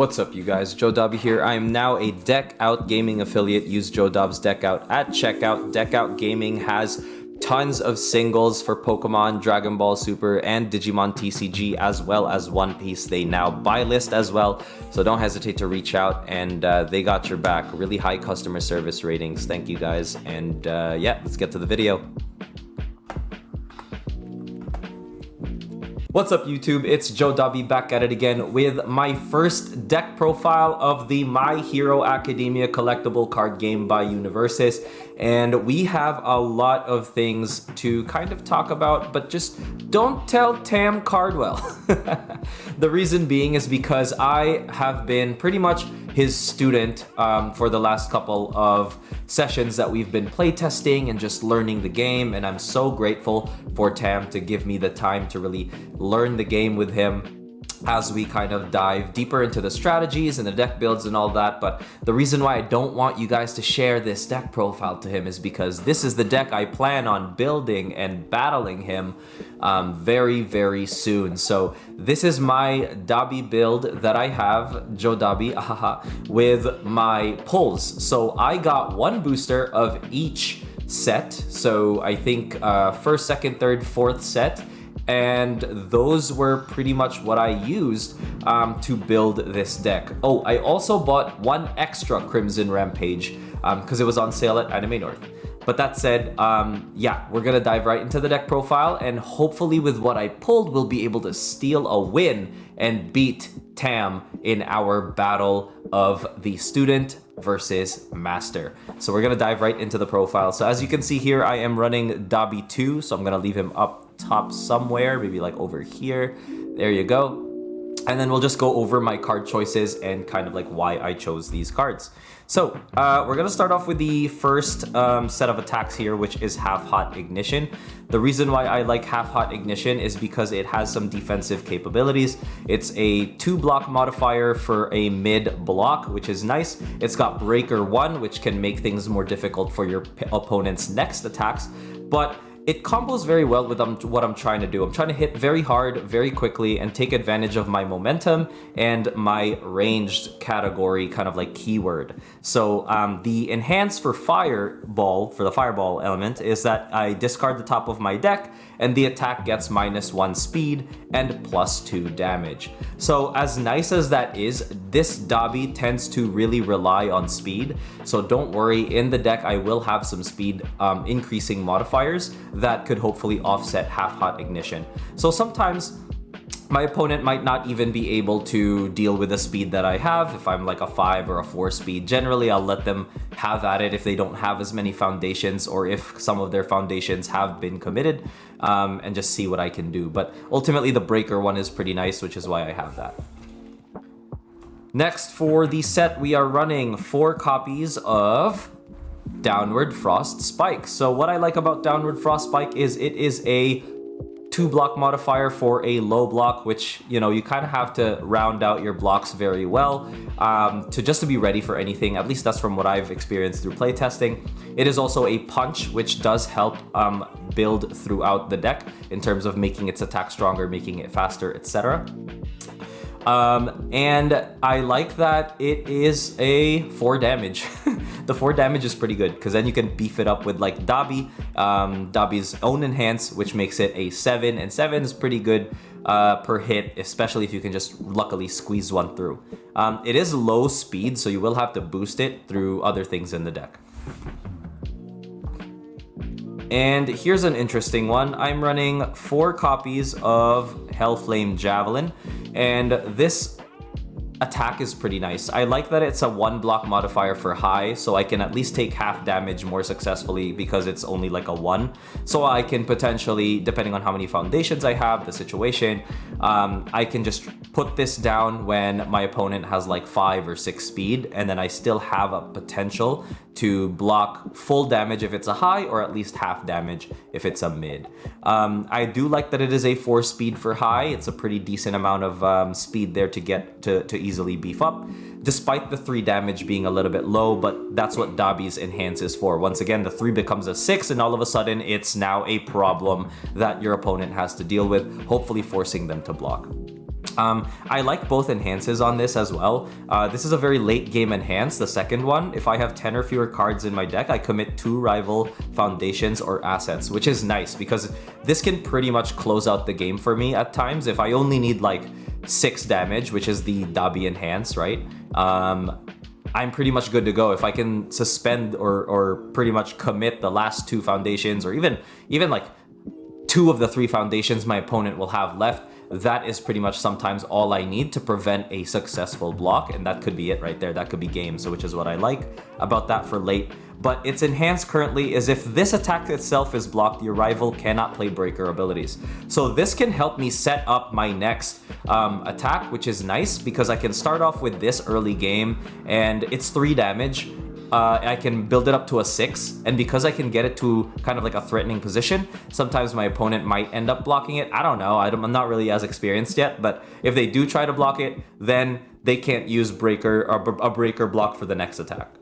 What's up, you guys? Joe Dabi here. I am now a Deck Out Gaming affiliate. Use Joe Dab's Deck Out at checkout. Deck Out Gaming has tons of singles for Pokemon, Dragon Ball Super, and Digimon TCG, as well as One Piece. They now buy list as well, so don't hesitate to reach out, and they got your back. Really high customer service ratings. Thank you guys, and yeah, let's get to the video. What's up, YouTube? It's Joe Dabi back at it again with my first deck profile of the My Hero Academia collectible card game by Universus. And we have a lot of things to kind of talk about, but just don't tell Tam Cardwell. The reason being is because I have been pretty much his student for the last couple of sessions that we've been playtesting and just learning the game, and I'm so grateful for Tam to give me the time to really learn the game with him as we kind of dive deeper into the strategies and the deck builds and all that. But the reason why I don't want you guys to share this deck profile to him is because this is the deck I plan on building and battling him very, very soon. So this is my Dabi build that I have, Joe Dabi, with my pulls. So I got one booster of each set. So I think first, second, third, fourth set. And those were pretty much what I used to build this deck. Oh, I also bought one extra Crimson Rampage because it was on sale at Anime North. But that said, yeah, we're gonna dive right into the deck profile, and hopefully with what I pulled, we'll be able to steal a win and beat Tam in our battle of the student versus master. So we're gonna dive right into the profile. So as you can see here, I am running Dabi 2, so I'm gonna leave him up top somewhere, maybe like over here. There you go. And then we'll just go over my card choices and kind of like why I chose these cards. So we're gonna start off with the first set of attacks here, which is Half Hot Ignition. The reason why I like Half Hot Ignition is because it has some defensive capabilities. It's a 2-block modifier for a mid block, which is nice. It's got Breaker 1, which can make things more difficult for your opponent's next attacks, but it combos very well with what I'm trying to do. I'm trying to hit very hard, very quickly, and take advantage of my momentum and my ranged category, kind of like keyword. So the enhance for Fireball, for the Fireball element, is that I discard the top of my deck, and the attack gets -1 speed and +2 damage. So as nice as that is, this Dabi tends to really rely on speed. So don't worry, in the deck I will have some speed increasing modifiers that could hopefully offset Half Hot Ignition. So sometimes my opponent might not even be able to deal with the speed that I have. If I'm like a 5 or a 4 speed, generally I'll let them have at it if they don't have as many foundations, or if some of their foundations have been committed, and just see what I can do. But ultimately the Breaker 1 is pretty nice, which is why I have that. Next, for the set, we are running 4 copies of Downward Frost Spike. So what I like about Downward Frost Spike is it is a 2-block modifier for a low block, which, you know, you kind of have to round out your blocks very well to be ready for anything. At least that's from what I've experienced through playtesting. It is also a punch, which does help build throughout the deck in terms of making its attack stronger, making it faster, etc. And I like that it is a 4 damage. The 4 damage is pretty good, because then you can beef it up with like Dabi, Dabi's own enhance, which makes it a 7, and 7 is pretty good per hit, especially if you can just luckily squeeze one through. It is low speed, so you will have to boost it through other things in the deck. And here's an interesting one. I'm running 4 copies of Hellflame Javelin, and this attack is pretty nice. I like that it's a 1-block modifier for high, so I can at least take half damage more successfully because it's only like a 1. So I can potentially, depending on how many foundations I have, the situation, I can just put this down when my opponent has like 5 or 6 speed, and then I still have a potential to block full damage if it's a high, or at least half damage if it's a mid. I do like that it is a 4 speed for high. It's a pretty decent amount of speed there to get to easily beef up, despite the 3 damage being a little bit low, but that's what Dabi's enhance is for. Once again, the 3 becomes a 6, and all of a sudden it's now a problem that your opponent has to deal with, hopefully forcing them to block. I like both enhances on this as well. This is a very late game enhance, the second one. If I have 10 or fewer cards in my deck, I commit 2 rival foundations or assets, which is nice because this can pretty much close out the game for me at times. If I only need like 6 damage, which is the Dabi enhance, right? I'm pretty much good to go. If I can suspend or pretty much commit the last 2 foundations, or even like 2 of the 3 foundations my opponent will have left, that is pretty much sometimes all I need to prevent a successful block, and that could be it right there. That could be game, so which is what I like about that for late. But its enhanced currently is if this attack itself is blocked, your rival cannot play breaker abilities. So this can help me set up my next attack, which is nice because I can start off with this early game and it's 3 damage. I can build it up to a 6, and because I can get it to kind of like a threatening position, sometimes my opponent might end up blocking it. I don't know, I'm not really as experienced yet, but if they do try to block it, then they can't use breaker or a breaker block for the next attack.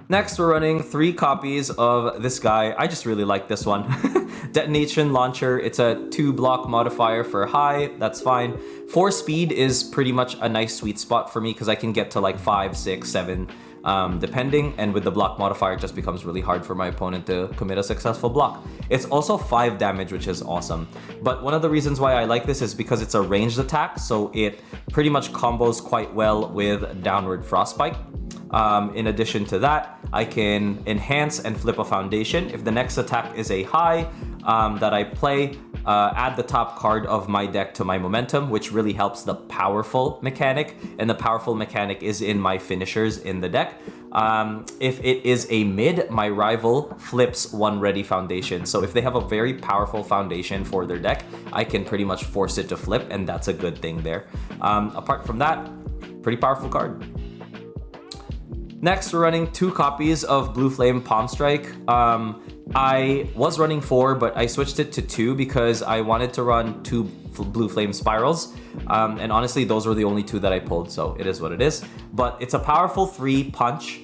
Next, we're running 3 copies of this guy. I just really like this one. Detonation Launcher, it's a 2 block modifier for high, that's fine. 4 speed is pretty much a nice sweet spot for me because I can get to like 5, 6, 7, depending, and with the block modifier it just becomes really hard for my opponent to commit a successful block. It's also 5 damage, which is awesome. But one of the reasons why I like this is because it's a ranged attack, so it pretty much combos quite well with Downward Frostbite. In addition to that, I can enhance and flip a foundation. If the next attack is a high that I play, add the top card of my deck to my momentum, which really helps the powerful mechanic, and the powerful mechanic is in my finishers in the deck. If it is a mid, my rival flips 1 ready foundation. So if they have a very powerful foundation for their deck, I can pretty much force it to flip, and that's a good thing there. Apart from that, pretty powerful card. Next, we're running 2 copies of Blue Flame Palm Strike. I was running 4, but I switched it to 2 because I wanted to run 2 Blue Flame Spirals. And honestly, those were the only 2 that I pulled, so it is what it is. But it's a powerful 3 punch,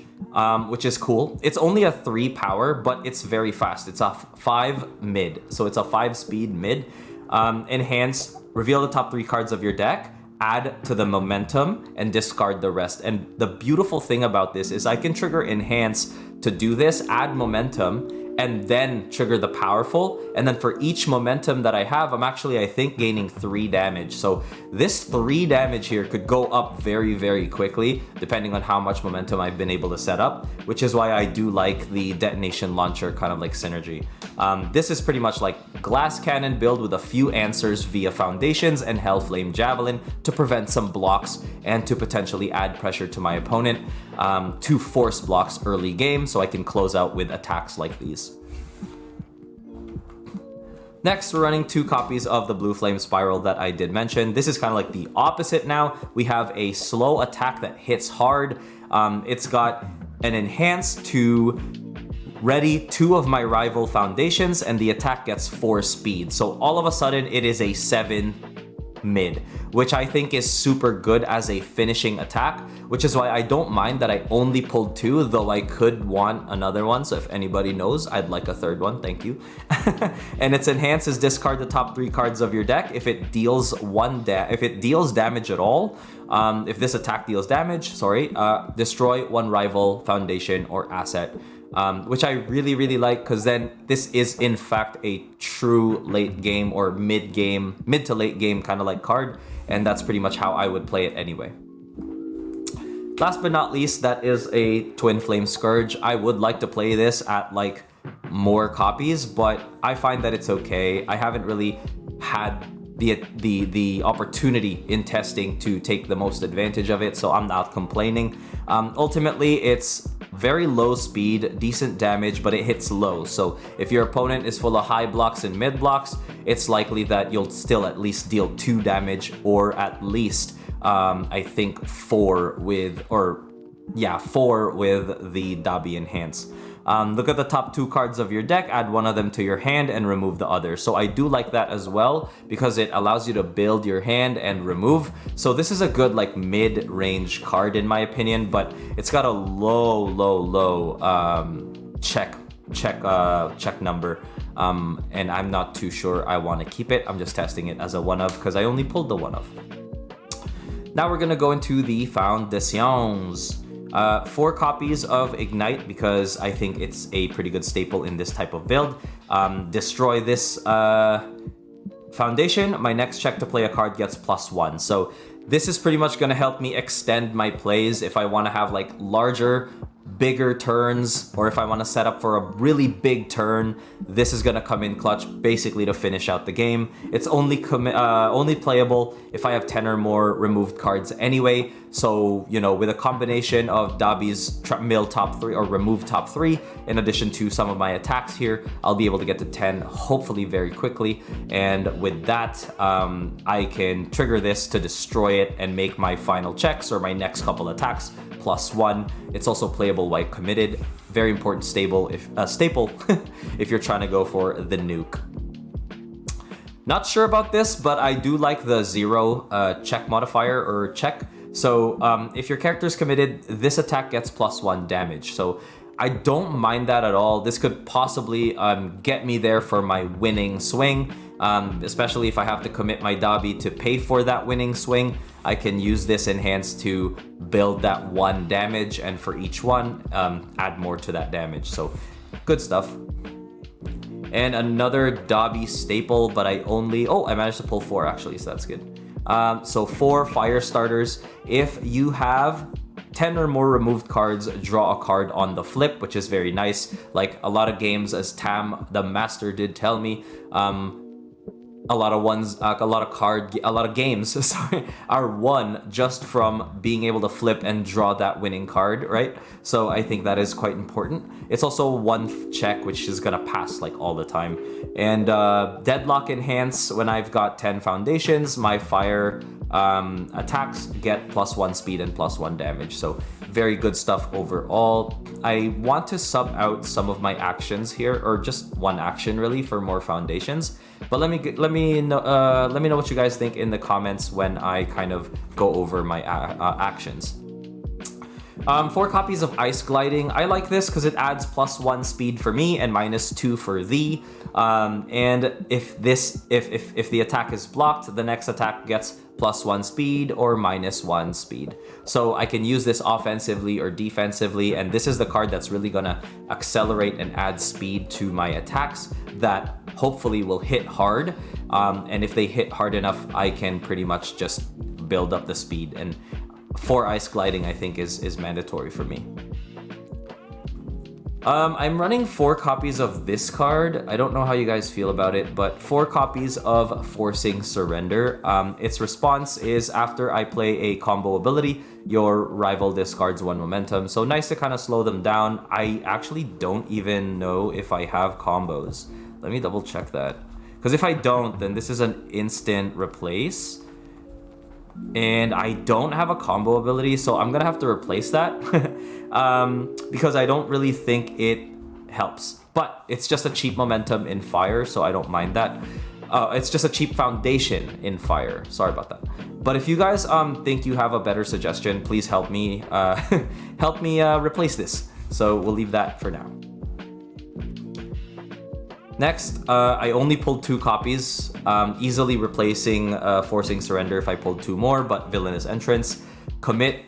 which is cool. It's only a 3 power, but it's very fast. It's a 5 mid, so it's a 5 speed mid. Enhance, reveal the top 3 cards of your deck, add to the momentum, and discard the rest. And the beautiful thing about this is I can trigger enhance to do this, add momentum, and then trigger the powerful. And then for each momentum that I have, I'm actually, I think, gaining 3 damage. So this 3 damage here could go up very, very quickly, depending on how much momentum I've been able to set up, which is why I do like the Detonation Launcher kind of like synergy. This is pretty much like Glass Cannon build with a few answers via foundations and Hellflame Javelin to prevent some blocks and to potentially add pressure to my opponent to force blocks early game so I can close out with attacks like these. Next, we're running 2 copies of the Blue Flame Spiral that I did mention. This is kind of like the opposite now. We have a slow attack that hits hard. It's got an enhance to ready 2 of my rival foundations, and the attack gets 4 speed. So all of a sudden, it is a 7 mid, which I think is super good as a finishing attack, which is why I don't mind that I only pulled 2, though I could want another one. So if anybody knows, I'd like a 3rd one, thank you. And its enhance is discard the top 3 cards of your deck. If it deals damage at all, if this attack deals damage, destroy 1 rival foundation or asset. Which I really, really like, because then this is in fact a true late game or mid to late game kind of like card, and that's pretty much how I would play it anyway. Last but not least, that is a Twin Flame Scourge. I would like to play this at like more copies, but I find that it's okay. I haven't really had the opportunity in testing to take the most advantage of it, so I'm not complaining. Ultimately, it's very low speed, decent damage, but it hits low. So if your opponent is full of high blocks and mid blocks, it's likely that you'll still at least deal 2 damage, or at least I think 4 with the Dabi enhance. Look at the top 2 cards of your deck, add 1 of them to your hand and remove the other. So I do like that as well because it allows you to build your hand and remove. So this is a good like mid-range card in my opinion, but it's got a low check number. and I'm not too sure I want to keep it. I'm just testing it as a one of because I only pulled the one of. Now we're gonna go into the Foundations. 4 copies of Ignite because I think it's a pretty good staple in this type of build. Destroy this foundation. My next check to play a card gets +1. So this is pretty much gonna help me extend my plays if I want to have like larger, bigger turns, or if I want to set up for a really big turn. This is gonna come in clutch basically to finish out the game. It's only playable if I have 10 or more removed cards anyway. So, you know, with a combination of Dabi's mill top 3 or remove top 3, in addition to some of my attacks here, I'll be able to get to 10 hopefully very quickly. And with that, I can trigger this to destroy it and make my final checks or my next couple attacks +1. It's also playable while committed. Very important staple if you're trying to go for the nuke. Not sure about this, but I do like the 0 check modifier or check. So if your character's committed, this attack gets +1 damage. So I don't mind that at all. This could possibly get me there for my winning swing, especially if I have to commit my Dabi to pay for that winning swing. I can use this enhance to build that 1 damage, and for each one, add more to that damage. So good stuff. And another Dabi staple, but I managed to pull 4 actually, so that's good. So 4 fire starters. If you have 10 or more removed cards, draw a card on the flip, which is very nice. Like a lot of games, as Tam the master did tell me, a lot of games sorry, are won just from being able to flip and draw that winning card, right? So I think that is quite important. It's also 1 check, which is gonna pass like all the time. And deadlock enhance, when I've got 10 foundations, my fire attacks get +1 speed and +1 damage. So very good stuff overall. I want to sub out some of my actions here, or just 1 action really, for more foundations. But let me know what you guys think in the comments when I kind of go over my actions. 4 copies of Ice Gliding. I like this because it adds +1 speed for me and -2 for thee. And if the attack is blocked, the next attack gets +1 speed or -1 speed. So I can use this offensively or defensively, and this is the card that's really gonna accelerate and add speed to my attacks that hopefully will hit hard. And if they hit hard enough, I can pretty much just build up the speed. And 4 Ice Gliding, I think, is mandatory for me. I'm running 4 copies of this card. I don't know how you guys feel about it, but 4 copies of Forcing Surrender. Its response is after I play a combo ability, your rival discards 1 momentum. So nice to kind of slow them down. I actually don't even know if I have combos. Let me double check that. Because if I don't, then this is an instant replace. And I don't have a combo ability, so I'm gonna have to replace that because I don't really think it helps. But it's just a cheap momentum in fire, so I don't mind that. It's just a cheap foundation in fire. Sorry about that. But if you guys think you have a better suggestion, please help me replace this. So we'll leave that for now. Next, I only pulled 2 copies, easily replacing Forcing Surrender if I pulled 2 more, but Villainous Entrance. Commit,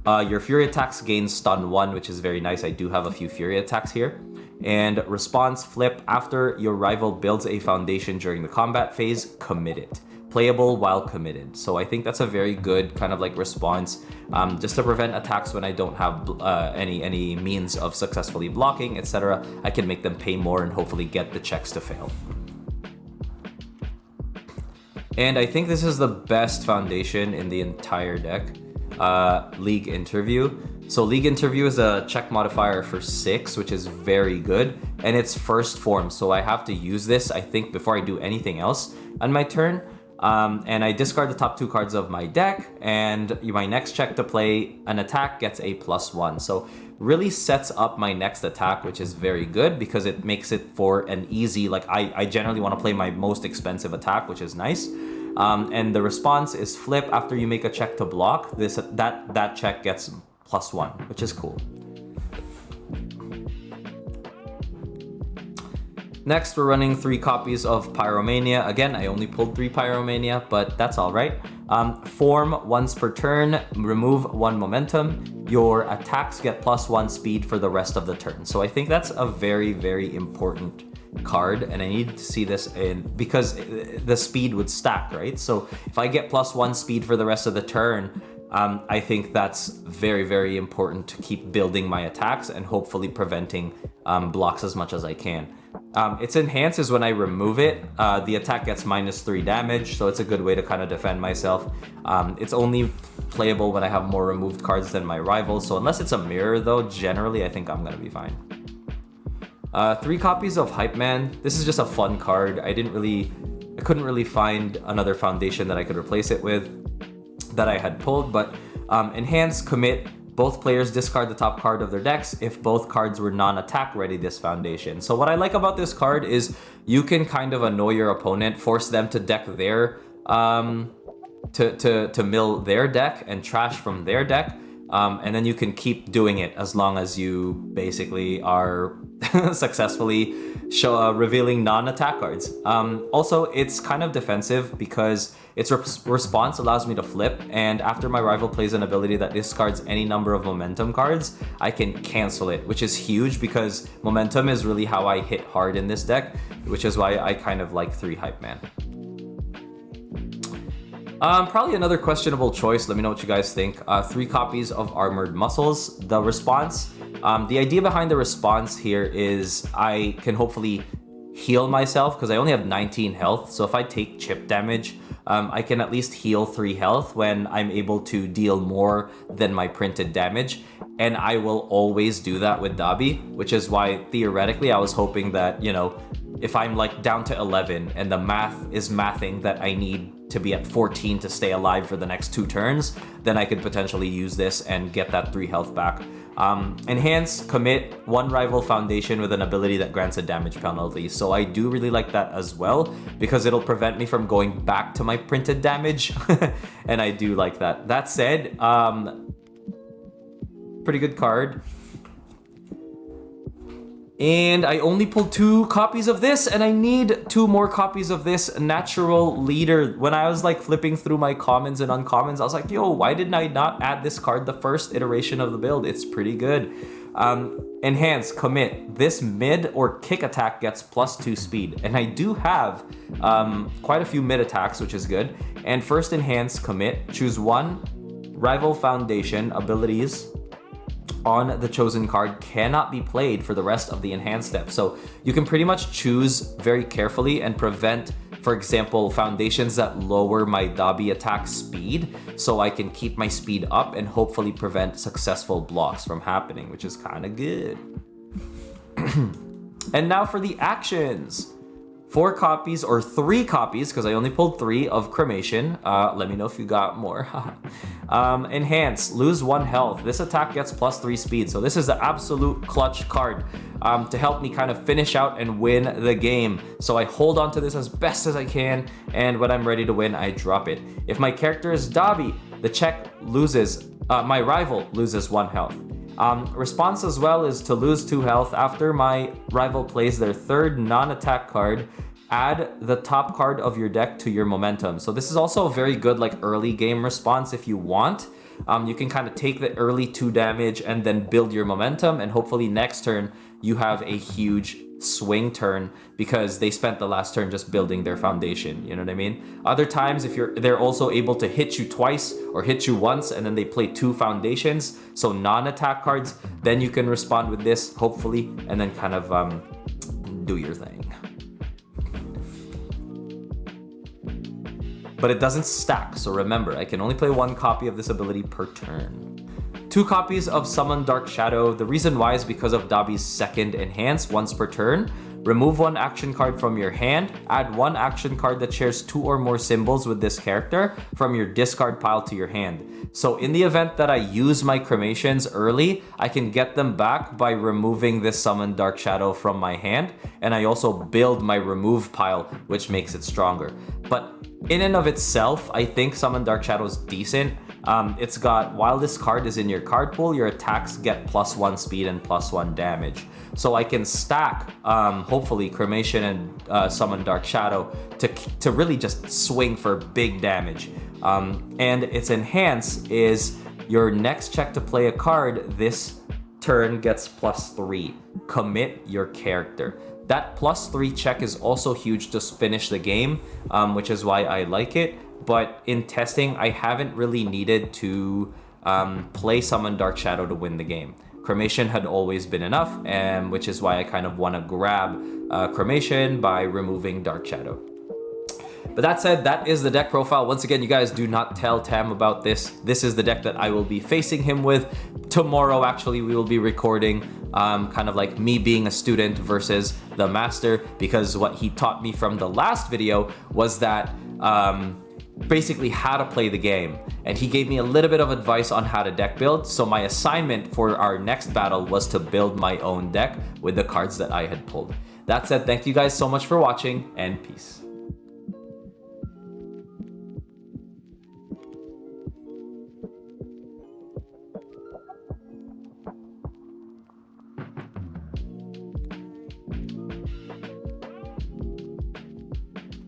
your Fury attacks gain stun 1, which is very nice. I do have a few Fury attacks here. And response flip, after your rival builds a foundation during the combat phase, commit it. Playable while committed. So I think that's a very good kind of like response, just to prevent attacks when I don't have any means of successfully blocking, etc. I can make them pay more and hopefully get the checks to fail. And I think this is the best foundation in the entire deck, League Interview. So League Interview is a check modifier for 6, which is very good, and it's first form, so I have to use this, I think, before I do anything else on my turn. And I discard the top 2 cards of my deck, and my next check to play an attack gets a +1. So really sets up my next attack, which is very good because it makes it for an easy, like I generally want to play my most expensive attack, which is nice. And the response is flip, after you make a check to block, that check gets +1, which is cool. Next, we're running 3 copies of Pyromania. Again, I only pulled 3 Pyromania, but that's all right. Form once per turn, remove 1 momentum. Your attacks get +1 speed for the rest of the turn. So I think that's a very, very important card, and I need to see this in because the speed would stack, right? So if I get +1 speed for the rest of the turn, I think that's very, very important to keep building my attacks and hopefully preventing blocks as much as I can. Its enhance is when I remove it, the attack gets -3 damage, so it's a good way to kind of defend myself. It's only playable when I have more removed cards than my rivals, so unless it's a mirror though, generally I think I'm gonna be fine. 3 copies of Hype Man. This is just a fun card. I couldn't really find another foundation that I could replace it with that I had pulled, but enhance, commit, both players discard the top card of their decks if both cards were non-attack ready this foundation. So what I like about this card is you can kind of annoy your opponent, force them to deck their to mill their deck and trash from their deck, and then you can keep doing it as long as you basically are successfully revealing non-attack cards. Also, it's kind of defensive because its response allows me to flip, and after my rival plays an ability that discards any number of momentum cards, I can cancel it, which is huge because momentum is really how I hit hard in this deck, which is why I kind of like 3 Hype Man. Probably another questionable choice. Let me know what you guys think. 3 copies of Armored Muscles. The response, the idea behind the response here is I can hopefully heal myself because I only have 19 health. So if I take chip damage, I can at least heal 3 health when I'm able to deal more than my printed damage. And I will always do that with Dabi, which is why theoretically I was hoping that, you know, if I'm like down to 11 and the math is mathing that I need to be at 14 to stay alive for the next 2 turns, then I could potentially use this and get that 3 health back. Enhance, commit 1 rival foundation with an ability that grants a damage penalty. So I do really like that as well because it'll prevent me from going back to my printed damage. And I do like that. That said, pretty good card. And I only pulled 2 copies of this, and I need 2 more copies of this Natural Leader. When I was like flipping through my commons and uncommons, I was like, yo, why didn't I not add this card the first iteration of the build? It's pretty good. Enhance, commit. This mid or kick attack gets +2 speed. And I do have quite a few mid attacks, which is good. And first enhance, commit. Choose 1 rival foundation abilities on the chosen card cannot be played for the rest of the enhanced step. So you can pretty much choose very carefully and prevent, for example, foundations that lower my Dabi attack speed, so I can keep my speed up and hopefully prevent successful blocks from happening, which is kind of good. And now for the actions. 4 copies or 3 copies, because I only pulled 3 of Cremation. Let me know if you got more. Enhance, lose 1 health. This attack gets +3 speed. So this is the absolute clutch card to help me kind of finish out and win the game. So I hold on to this as best as I can, and when I'm ready to win, I drop it. If my character is Dabi, the check loses, my rival loses 1 health. Response as well is to lose 2 health after my rival plays their 3rd non-attack card. Add the top card of your deck to your momentum. So this is also a very good like early game response if you want. You can kind of take the early 2 damage and then build your momentum, and hopefully next turn you have a huge swing turn because they spent the last turn just building their foundation, you know what I mean? Other times if they're also able to hit you twice or hit you once and then they play 2 foundations, so non-attack cards, then you can respond with this hopefully and then kind of do your thing. But it doesn't stack, so remember, I can only play 1 copy of this ability per turn. 2 copies of Summon Dark Shadow. The reason why is because of Dabi's 2nd enhance once per turn. Remove 1 action card from your hand. Add 1 action card that shares 2 or more symbols with this character from your discard pile to your hand. So in the event that I use my cremations early, I can get them back by removing this Summon Dark Shadow from my hand. And I also build my remove pile, which makes it stronger. But in and of itself, I think Summon Dark Shadow is decent. It's got, while this card is in your card pool, your attacks get +1 speed and +1 damage. So I can stack, hopefully, Cremation and Summon Dark Shadow to really just swing for big damage. And its enhance is your next check to play a card this turn gets +3. Commit your character. That +3 check is also huge to finish the game, which is why I like it. But in testing, I haven't really needed to play Summon Dark Shadow to win the game. Cremation had always been enough, and which is why I kind of want to grab Cremation by removing Dark Shadow. But that said, that is the deck profile. Once again, you guys do not tell Tam about this. This is the deck that I will be facing him with. Tomorrow, actually, we will be recording kind of like me being a student versus the master, because what he taught me from the last video was that basically how to play the game. And he gave me a little bit of advice on how to deck build. So my assignment for our next battle was to build my own deck with the cards that I had pulled. That said, thank you guys so much for watching, and peace.